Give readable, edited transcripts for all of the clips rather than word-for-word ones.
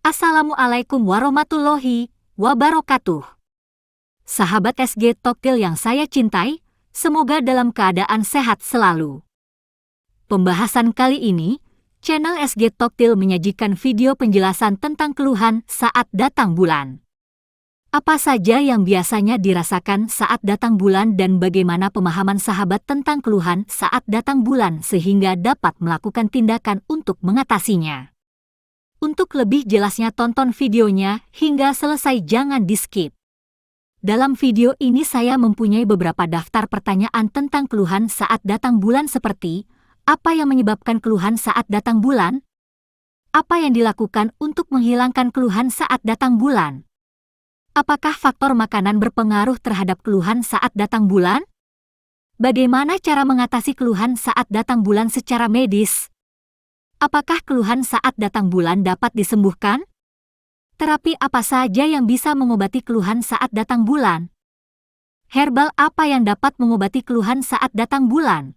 Assalamualaikum warahmatullahi wabarakatuh. Sahabat SG Toktil yang saya cintai, semoga dalam keadaan sehat selalu. Pembahasan kali ini, channel SG Toktil menyajikan video penjelasan tentang keluhan saat datang bulan. Apa saja yang biasanya dirasakan saat datang bulan dan bagaimana pemahaman sahabat tentang keluhan saat datang bulan sehingga dapat melakukan tindakan untuk mengatasinya. Untuk lebih jelasnya tonton videonya hingga selesai, jangan di-skip. Dalam video ini saya mempunyai beberapa daftar pertanyaan tentang keluhan saat datang bulan seperti, apa yang menyebabkan keluhan saat datang bulan? Apa yang dilakukan untuk menghilangkan keluhan saat datang bulan? Apakah faktor makanan berpengaruh terhadap keluhan saat datang bulan? Bagaimana cara mengatasi keluhan saat datang bulan secara medis? Apakah keluhan saat datang bulan dapat disembuhkan? Terapi apa saja yang bisa mengobati keluhan saat datang bulan? Herbal apa yang dapat mengobati keluhan saat datang bulan?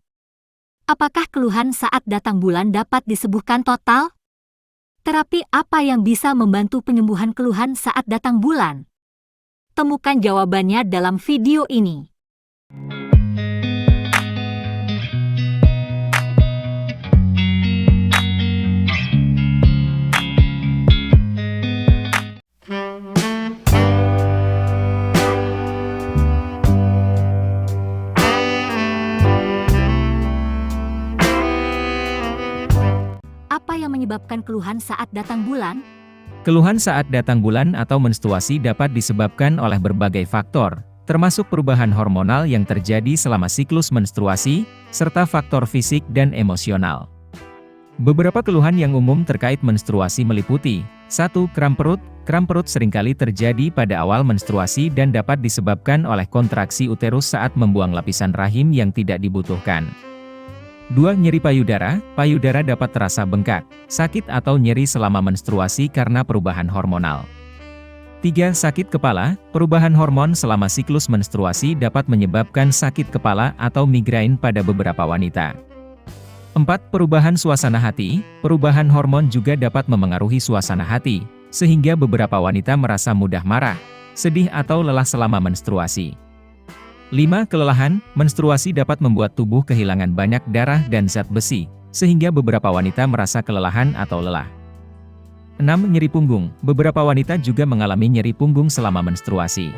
Apakah keluhan saat datang bulan dapat disembuhkan total? Terapi apa yang bisa membantu penyembuhan keluhan saat datang bulan? Temukan jawabannya dalam video ini. Apa yang menyebabkan keluhan saat datang bulan? Keluhan saat datang bulan atau menstruasi dapat disebabkan oleh berbagai faktor, termasuk perubahan hormonal yang terjadi selama siklus menstruasi, serta faktor fisik dan emosional. Beberapa keluhan yang umum terkait menstruasi meliputi 1. Kram perut. Kram perut seringkali terjadi pada awal menstruasi dan dapat disebabkan oleh kontraksi uterus saat membuang lapisan rahim yang tidak dibutuhkan. 2. Nyeri payudara. Payudara dapat terasa bengkak, sakit atau nyeri selama menstruasi karena perubahan hormonal. 3. Sakit kepala. Perubahan hormon selama siklus menstruasi dapat menyebabkan sakit kepala atau migrain pada beberapa wanita. 4. Perubahan suasana hati. Perubahan hormon juga dapat memengaruhi suasana hati, sehingga beberapa wanita merasa mudah marah, sedih atau lelah selama menstruasi. 5. Kelelahan. Menstruasi dapat membuat tubuh kehilangan banyak darah dan zat besi, sehingga beberapa wanita merasa kelelahan atau lelah. 6. Nyeri punggung. Beberapa wanita juga mengalami nyeri punggung selama menstruasi.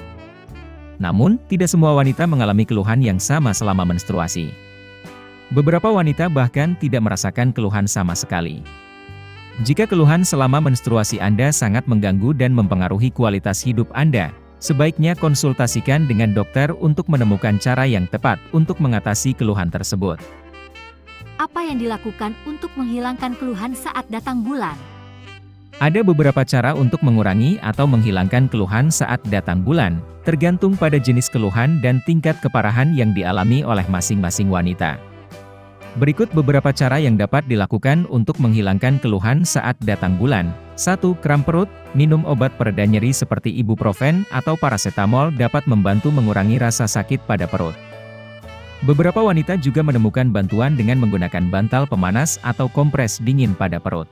Namun, tidak semua wanita mengalami keluhan yang sama selama menstruasi. Beberapa wanita bahkan tidak merasakan keluhan sama sekali. Jika keluhan selama menstruasi Anda sangat mengganggu dan mempengaruhi kualitas hidup Anda, sebaiknya konsultasikan dengan dokter untuk menemukan cara yang tepat untuk mengatasi keluhan tersebut. Apa yang dilakukan untuk menghilangkan keluhan saat datang bulan? Ada beberapa cara untuk mengurangi atau menghilangkan keluhan saat datang bulan, tergantung pada jenis keluhan dan tingkat keparahan yang dialami oleh masing-masing wanita. Berikut beberapa cara yang dapat dilakukan untuk menghilangkan keluhan saat datang bulan. 1. Kram perut. Minum obat pereda nyeri seperti ibuprofen atau paracetamol dapat membantu mengurangi rasa sakit pada perut. Beberapa wanita juga menemukan bantuan dengan menggunakan bantal pemanas atau kompres dingin pada perut.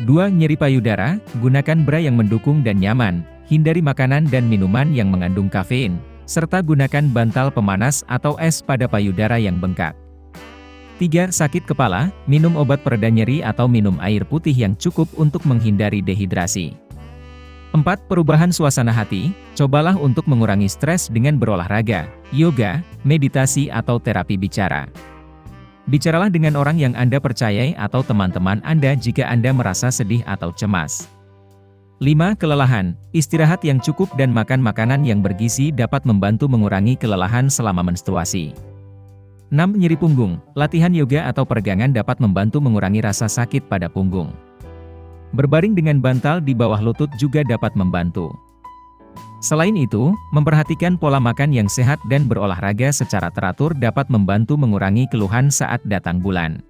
2. Nyeri payudara. Gunakan bra yang mendukung dan nyaman. Hindari makanan dan minuman yang mengandung kafein, serta gunakan bantal pemanas atau es pada payudara yang bengkak. 3. Sakit kepala. Minum obat pereda nyeri atau minum air putih yang cukup untuk menghindari dehidrasi. 4. Perubahan suasana hati. Cobalah untuk mengurangi stres dengan berolahraga, yoga, meditasi atau terapi bicara. Bicaralah dengan orang yang Anda percayai atau teman-teman Anda jika Anda merasa sedih atau cemas. 5. Kelelahan. Istirahat yang cukup dan makan makanan yang bergizi dapat membantu mengurangi kelelahan selama menstruasi. 6. Nyeri punggung. Latihan yoga atau peregangan dapat membantu mengurangi rasa sakit pada punggung. Berbaring dengan bantal di bawah lutut juga dapat membantu. Selain itu, memperhatikan pola makan yang sehat dan berolahraga secara teratur dapat membantu mengurangi keluhan saat datang bulan.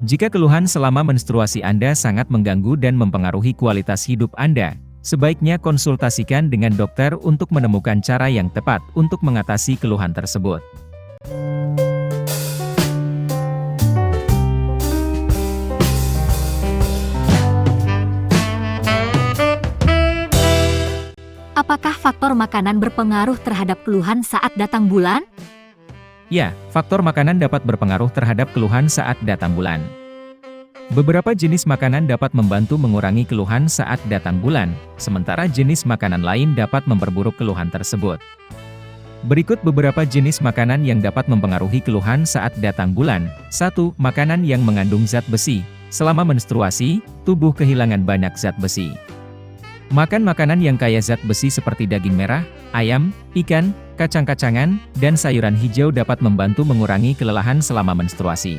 Jika keluhan selama menstruasi Anda sangat mengganggu dan mempengaruhi kualitas hidup Anda, sebaiknya konsultasikan dengan dokter untuk menemukan cara yang tepat untuk mengatasi keluhan tersebut. Apakah faktor makanan berpengaruh terhadap keluhan saat datang bulan? Ya, faktor makanan dapat berpengaruh terhadap keluhan saat datang bulan. Beberapa jenis makanan dapat membantu mengurangi keluhan saat datang bulan, sementara jenis makanan lain dapat memperburuk keluhan tersebut. Berikut beberapa jenis makanan yang dapat mempengaruhi keluhan saat datang bulan. 1. Makanan yang mengandung zat besi. Selama menstruasi, tubuh kehilangan banyak zat besi. Makan makanan yang kaya zat besi seperti daging merah, ayam, ikan, kacang-kacangan, dan sayuran hijau dapat membantu mengurangi kelelahan selama menstruasi.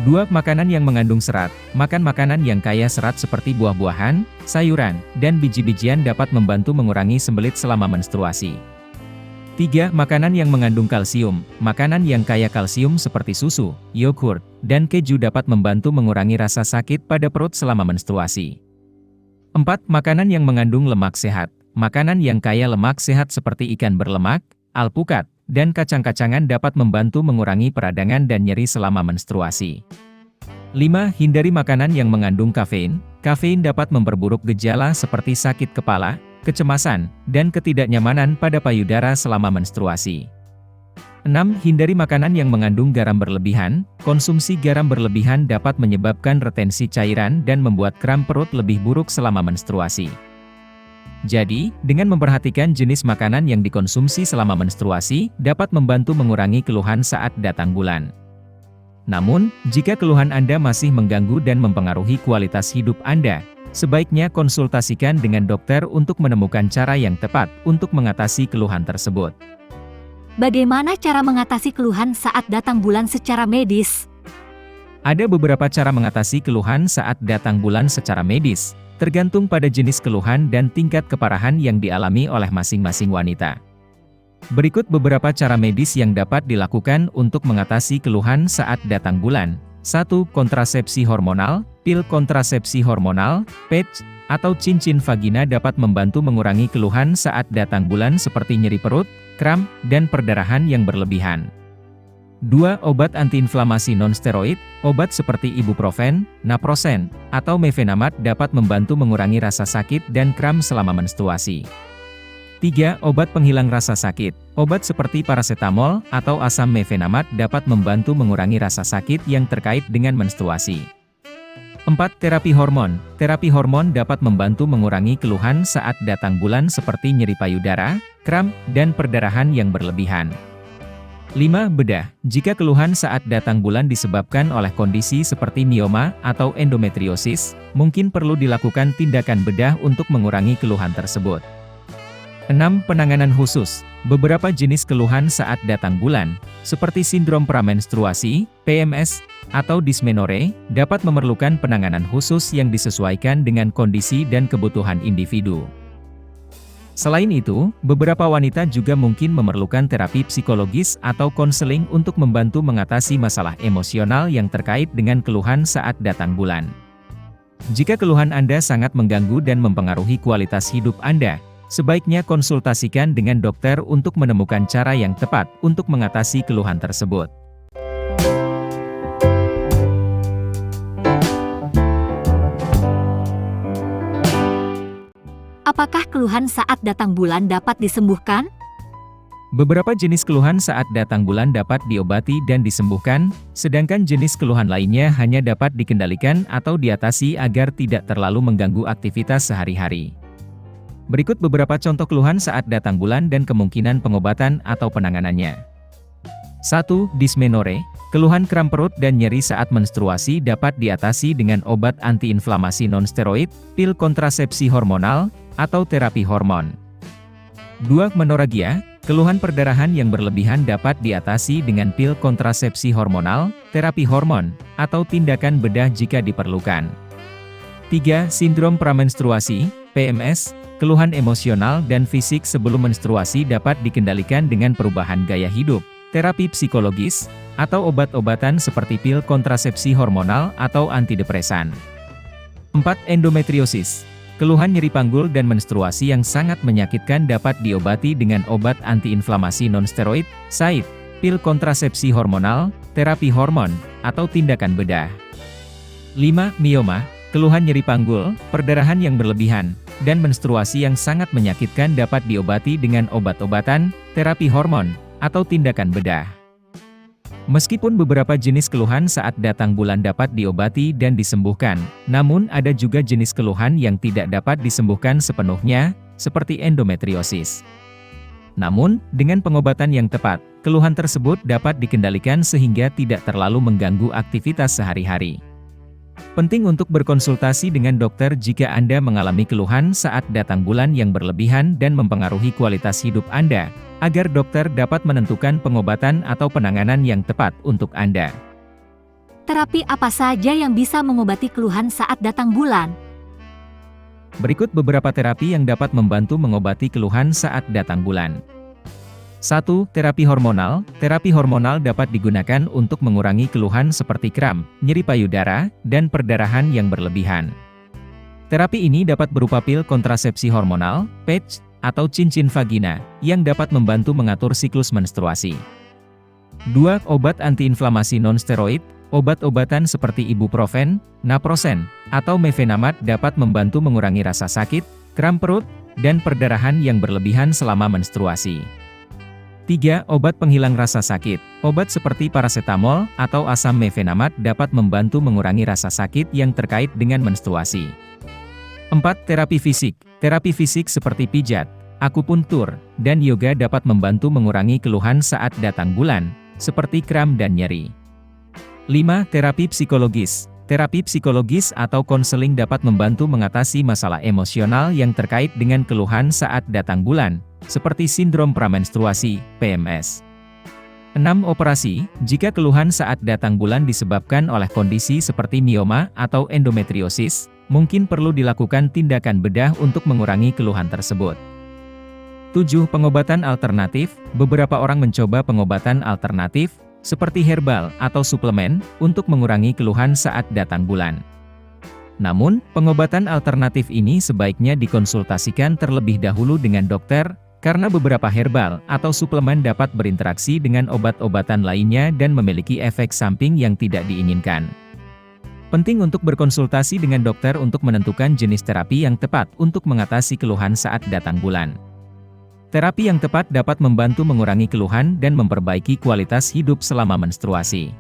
2. Makanan yang mengandung serat. Makan makanan yang kaya serat seperti buah-buahan, sayuran, dan biji-bijian dapat membantu mengurangi sembelit selama menstruasi. 3. Makanan yang mengandung kalsium. Makanan yang kaya kalsium seperti susu, yogurt, dan keju dapat membantu mengurangi rasa sakit pada perut selama menstruasi. 4. Makanan yang mengandung lemak sehat. Makanan yang kaya lemak sehat seperti ikan berlemak, alpukat, dan kacang-kacangan dapat membantu mengurangi peradangan dan nyeri selama menstruasi. 5. Hindari makanan yang mengandung kafein. Kafein dapat memperburuk gejala seperti sakit kepala, kecemasan, dan ketidaknyamanan pada payudara selama menstruasi. 6. Hindari makanan yang mengandung garam berlebihan. Konsumsi garam berlebihan dapat menyebabkan retensi cairan dan membuat kram perut lebih buruk selama menstruasi. Jadi, dengan memperhatikan jenis makanan yang dikonsumsi selama menstruasi, dapat membantu mengurangi keluhan saat datang bulan. Namun, jika keluhan Anda masih mengganggu dan mempengaruhi kualitas hidup Anda, sebaiknya konsultasikan dengan dokter untuk menemukan cara yang tepat untuk mengatasi keluhan tersebut. Bagaimana cara mengatasi keluhan saat datang bulan secara medis? Ada beberapa cara mengatasi keluhan saat datang bulan secara medis, tergantung pada jenis keluhan dan tingkat keparahan yang dialami oleh masing-masing wanita. Berikut beberapa cara medis yang dapat dilakukan untuk mengatasi keluhan saat datang bulan. 1. Kontrasepsi hormonal. Pil kontrasepsi hormonal, patch, atau cincin vagina dapat membantu mengurangi keluhan saat datang bulan seperti nyeri perut, kram, dan perdarahan yang berlebihan. 2. Obat antiinflamasi non-steroid. Obat seperti ibuprofen, naproxen, atau mefenamat dapat membantu mengurangi rasa sakit dan kram selama menstruasi. 3. Obat penghilang rasa sakit. Obat seperti paracetamol atau asam mefenamat dapat membantu mengurangi rasa sakit yang terkait dengan menstruasi. 4. Terapi hormon. Terapi hormon dapat membantu mengurangi keluhan saat datang bulan seperti nyeri payudara, kram, dan perdarahan yang berlebihan. 5. Bedah. Jika keluhan saat datang bulan disebabkan oleh kondisi seperti mioma atau endometriosis, mungkin perlu dilakukan tindakan bedah untuk mengurangi keluhan tersebut. 6. Penanganan khusus. Beberapa jenis keluhan saat datang bulan, seperti sindrom pramenstruasi, PMS, atau dysmenorrhea, dapat memerlukan penanganan khusus yang disesuaikan dengan kondisi dan kebutuhan individu. Selain itu, beberapa wanita juga mungkin memerlukan terapi psikologis atau konseling untuk membantu mengatasi masalah emosional yang terkait dengan keluhan saat datang bulan. Jika keluhan Anda sangat mengganggu dan mempengaruhi kualitas hidup Anda, sebaiknya konsultasikan dengan dokter untuk menemukan cara yang tepat untuk mengatasi keluhan tersebut. Apakah keluhan saat datang bulan dapat disembuhkan? Beberapa jenis keluhan saat datang bulan dapat diobati dan disembuhkan, sedangkan jenis keluhan lainnya hanya dapat dikendalikan atau diatasi agar tidak terlalu mengganggu aktivitas sehari-hari. Berikut beberapa contoh keluhan saat datang bulan dan kemungkinan pengobatan atau penanganannya. 1. Dysmenorrhea. Keluhan kram perut dan nyeri saat menstruasi dapat diatasi dengan obat antiinflamasi non-steroid, pil kontrasepsi hormonal, atau terapi hormon. 2. Menorrhagia. Keluhan perdarahan yang berlebihan dapat diatasi dengan pil kontrasepsi hormonal, terapi hormon, atau tindakan bedah jika diperlukan. 3. Sindrom pramenstruasi, PMS. Keluhan emosional dan fisik sebelum menstruasi dapat dikendalikan dengan perubahan gaya hidup, terapi psikologis, atau obat-obatan seperti pil kontrasepsi hormonal atau antidepresan. 4. Endometriosis. Keluhan nyeri panggul dan menstruasi yang sangat menyakitkan dapat diobati dengan obat antiinflamasi non-steroid, SAID, pil kontrasepsi hormonal, terapi hormon, atau tindakan bedah. 5. Mioma. Keluhan nyeri panggul, perdarahan yang berlebihan, dan menstruasi yang sangat menyakitkan dapat diobati dengan obat-obatan, terapi hormon, atau tindakan bedah. Meskipun beberapa jenis keluhan saat datang bulan dapat diobati dan disembuhkan, namun ada juga jenis keluhan yang tidak dapat disembuhkan sepenuhnya, seperti endometriosis. Namun, dengan pengobatan yang tepat, keluhan tersebut dapat dikendalikan sehingga tidak terlalu mengganggu aktivitas sehari-hari. Penting untuk berkonsultasi dengan dokter jika Anda mengalami keluhan saat datang bulan yang berlebihan dan mempengaruhi kualitas hidup Anda, agar dokter dapat menentukan pengobatan atau penanganan yang tepat untuk Anda. Terapi apa saja yang bisa mengobati keluhan saat datang bulan? Berikut beberapa terapi yang dapat membantu mengobati keluhan saat datang bulan. 1. Terapi hormonal. Terapi hormonal dapat digunakan untuk mengurangi keluhan seperti kram, nyeri payudara, dan perdarahan yang berlebihan. Terapi ini dapat berupa pil kontrasepsi hormonal, patch, atau cincin vagina, yang dapat membantu mengatur siklus menstruasi. 2. Obat antiinflamasi non-steroid. Obat-obatan seperti ibuprofen, naproxen, atau mefenamat dapat membantu mengurangi rasa sakit, kram perut, dan perdarahan yang berlebihan selama menstruasi. 3. Obat penghilang rasa sakit. Obat seperti paracetamol atau asam mefenamat dapat membantu mengurangi rasa sakit yang terkait dengan menstruasi. 4. Terapi fisik. Terapi fisik seperti pijat, akupuntur, dan yoga dapat membantu mengurangi keluhan saat datang bulan, seperti kram dan nyeri. 5. Terapi psikologis. Terapi psikologis atau konseling dapat membantu mengatasi masalah emosional yang terkait dengan keluhan saat datang bulan, seperti sindrom pramenstruasi, PMS. 6. Operasi. Jika keluhan saat datang bulan disebabkan oleh kondisi seperti mioma atau endometriosis, mungkin perlu dilakukan tindakan bedah untuk mengurangi keluhan tersebut. 7. Pengobatan alternatif. Beberapa orang mencoba pengobatan alternatif, seperti herbal atau suplemen, untuk mengurangi keluhan saat datang bulan. Namun, pengobatan alternatif ini sebaiknya dikonsultasikan terlebih dahulu dengan dokter, karena beberapa herbal atau suplemen dapat berinteraksi dengan obat-obatan lainnya dan memiliki efek samping yang tidak diinginkan. Penting untuk berkonsultasi dengan dokter untuk menentukan jenis terapi yang tepat untuk mengatasi keluhan saat datang bulan. Terapi yang tepat dapat membantu mengurangi keluhan dan memperbaiki kualitas hidup selama menstruasi.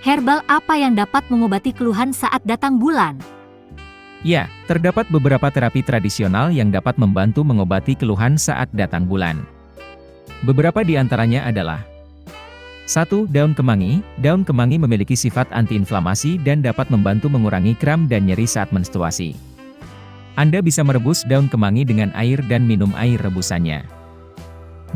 Herbal apa yang dapat mengobati keluhan saat datang bulan? Ya, terdapat beberapa terapi tradisional yang dapat membantu mengobati keluhan saat datang bulan. Beberapa di antaranya adalah 1. Daun kemangi. Daun kemangi memiliki sifat antiinflamasi dan dapat membantu mengurangi kram dan nyeri saat menstruasi. Anda bisa merebus daun kemangi dengan air dan minum air rebusannya.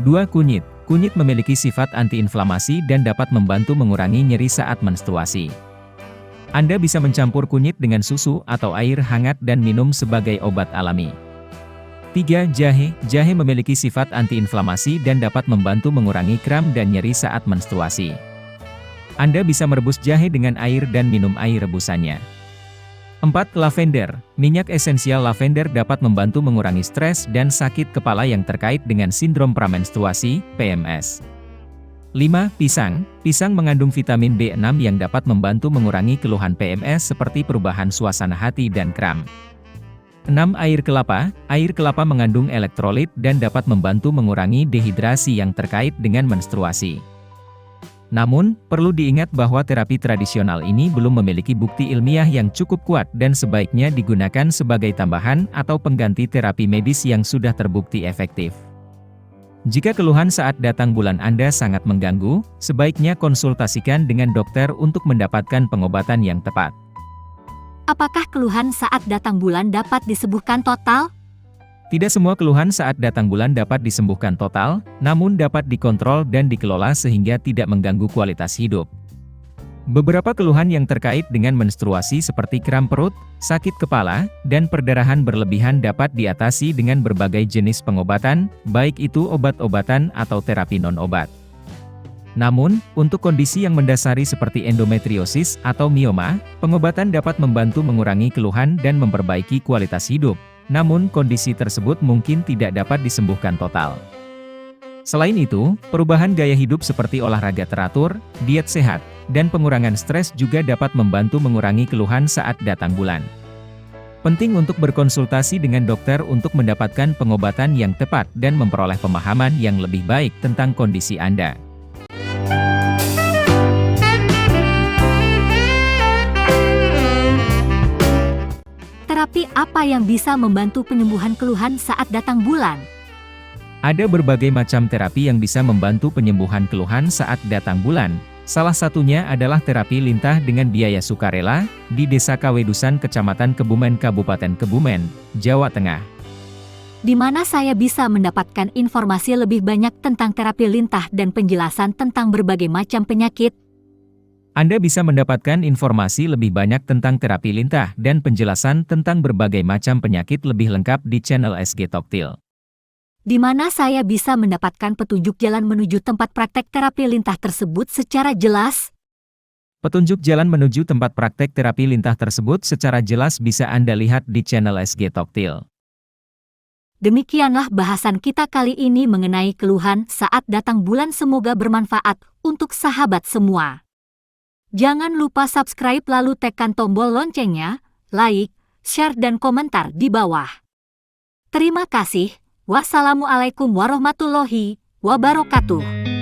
2. Kunyit. Kunyit memiliki sifat antiinflamasi dan dapat membantu mengurangi nyeri saat menstruasi. Anda bisa mencampur kunyit dengan susu atau air hangat dan minum sebagai obat alami. 3. Jahe. Jahe memiliki sifat antiinflamasi dan dapat membantu mengurangi kram dan nyeri saat menstruasi. Anda bisa merebus jahe dengan air dan minum air rebusannya. 4. Lavender. Minyak esensial lavender dapat membantu mengurangi stres dan sakit kepala yang terkait dengan sindrom pramenstruasi, PMS. 5. Pisang. Pisang mengandung vitamin B6 yang dapat membantu mengurangi keluhan PMS seperti perubahan suasana hati dan kram. 6. Air kelapa. Air kelapa mengandung elektrolit dan dapat membantu mengurangi dehidrasi yang terkait dengan menstruasi. Namun, perlu diingat bahwa terapi tradisional ini belum memiliki bukti ilmiah yang cukup kuat dan sebaiknya digunakan sebagai tambahan atau pengganti terapi medis yang sudah terbukti efektif. Jika keluhan saat datang bulan Anda sangat mengganggu, sebaiknya konsultasikan dengan dokter untuk mendapatkan pengobatan yang tepat. Apakah keluhan saat datang bulan dapat disembuhkan total? Tidak semua keluhan saat datang bulan dapat disembuhkan total, namun dapat dikontrol dan dikelola sehingga tidak mengganggu kualitas hidup. Beberapa keluhan yang terkait dengan menstruasi seperti kram perut, sakit kepala, dan perdarahan berlebihan dapat diatasi dengan berbagai jenis pengobatan, baik itu obat-obatan atau terapi non-obat. Namun, untuk kondisi yang mendasari seperti endometriosis atau mioma, pengobatan dapat membantu mengurangi keluhan dan memperbaiki kualitas hidup. Namun kondisi tersebut mungkin tidak dapat disembuhkan total. Selain itu, perubahan gaya hidup seperti olahraga teratur, diet sehat, dan pengurangan stres juga dapat membantu mengurangi keluhan saat datang bulan. Penting untuk berkonsultasi dengan dokter untuk mendapatkan pengobatan yang tepat dan memperoleh pemahaman yang lebih baik tentang kondisi Anda. Terapi apa yang bisa membantu penyembuhan keluhan saat datang bulan? Ada berbagai macam terapi yang bisa membantu penyembuhan keluhan saat datang bulan. Salah satunya adalah terapi lintah dengan biaya sukarela, di Desa Kawedusan Kecamatan Kebumen Kabupaten Kebumen, Jawa Tengah. Di mana saya bisa mendapatkan informasi lebih banyak tentang terapi lintah dan penjelasan tentang berbagai macam penyakit? Anda bisa mendapatkan informasi lebih banyak tentang terapi lintah dan penjelasan tentang berbagai macam penyakit lebih lengkap di channel SG Toktil. Di mana saya bisa mendapatkan petunjuk jalan menuju tempat praktek terapi lintah tersebut secara jelas? Petunjuk jalan menuju tempat praktek terapi lintah tersebut secara jelas bisa Anda lihat di channel SG Toktil. Demikianlah bahasan kita kali ini mengenai keluhan saat datang bulan, semoga bermanfaat untuk sahabat semua. Jangan lupa subscribe lalu tekan tombol loncengnya, like, share dan komentar di bawah. Terima kasih. Wassalamualaikum warahmatullahi wabarakatuh.